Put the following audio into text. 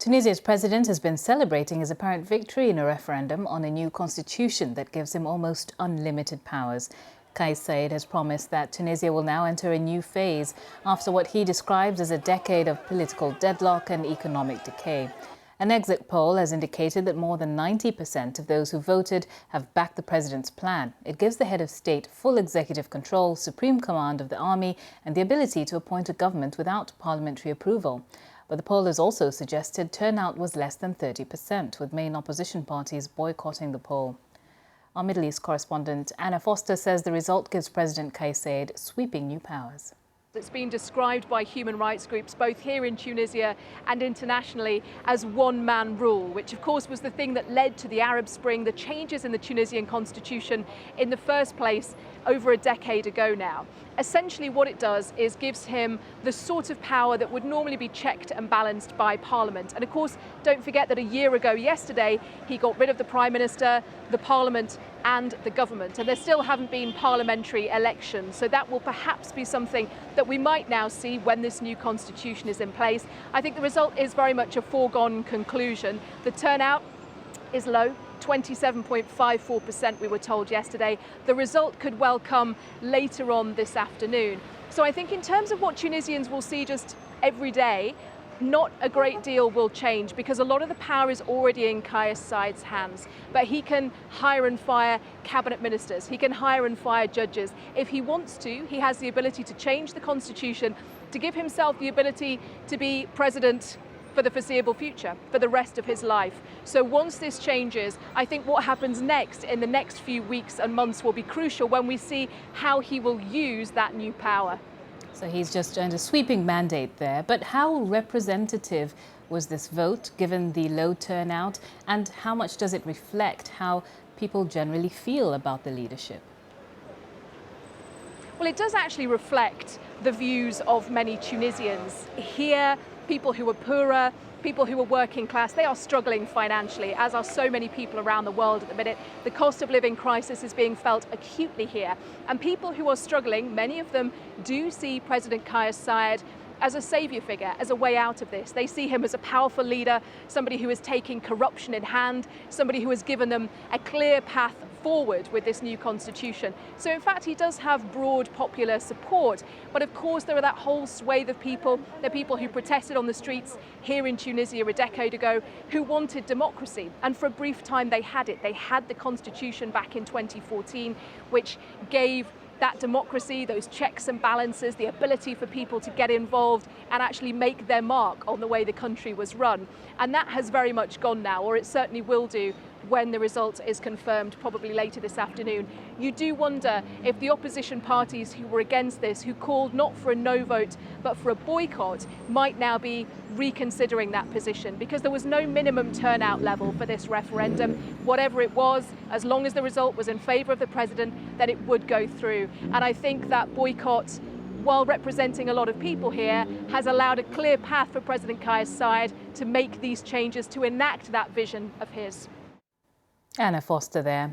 Tunisia's president has been celebrating his apparent victory in a referendum on a new constitution that gives him almost unlimited powers. Kais Saied has promised that Tunisia will now enter a new phase after what he describes as a decade of political deadlock and economic decay. An exit poll has indicated that more than 90% of those who voted have backed the president's plan. It gives the head of state full executive control, supreme command of the army, and the ability to appoint a government without parliamentary approval. But the poll has also suggested turnout was less than 30%, with main opposition parties boycotting the poll. Our Middle East correspondent Anna Foster says the result gives President Kais Saied sweeping new powers. It's been described by human rights groups, both here in Tunisia and internationally, as one-man rule, which of course was the thing that led to the Arab Spring, the changes in the Tunisian constitution in the first place over a decade ago now. Essentially what it does is gives him the sort of power that would normally be checked and balanced by Parliament. And of course, don't forget that a year ago yesterday, he got rid of the Prime Minister, the Parliament and the government. And there still haven't been parliamentary elections. So that will perhaps be something that we might now see when this new constitution is in place. I think the result is very much a foregone conclusion. The turnout is low. 27.54% we were told yesterday. The result could well come later on this afternoon. So I think in terms of what Tunisians will see just every day, not a great deal will change because a lot of the power is already in Kais Saied's hands. But he can hire and fire cabinet ministers, he can hire and fire judges. If he wants to, he has the ability to change the constitution, to give himself the ability to be president for the foreseeable future, for the rest of his life. So once this changes, I think what happens next in the next few weeks and months will be crucial when we see how he will use that new power. So he's just earned a sweeping mandate there. But how representative was this vote, given the low turnout? And how much does it reflect how people generally feel about the leadership? Well, it does actually reflect the views of many Tunisians. Here, people who are poorer, people who are working class, they are struggling financially, as are so many people around the world at the minute. The cost of living crisis is being felt acutely here. And people who are struggling, many of them do see President Kais Saied as a saviour figure, as a way out of this. They see him as a powerful leader, somebody who is taking corruption in hand, somebody who has given them a clear path forward with this new constitution. So in fact, he does have broad popular support. But of course, there are that whole swathe of people, the people who protested on the streets here in Tunisia a decade ago, who wanted democracy. And for a brief time, they had it. They had the constitution back in 2014, which gave that democracy, those checks and balances, the ability for people to get involved and actually make their mark on the way the country was run. And that has very much gone now, or it certainly will do when the result is confirmed, probably later this afternoon. You do wonder if the opposition parties who were against this, who called not for a no vote, but for a boycott, might now be reconsidering that position, because there was no minimum turnout level for this referendum. Whatever it was, as long as the result was in favour of the president, then it would go through. And I think that boycott, while representing a lot of people here, has allowed a clear path for President Kais Saied to make these changes, to enact that vision of his. Anna Foster there.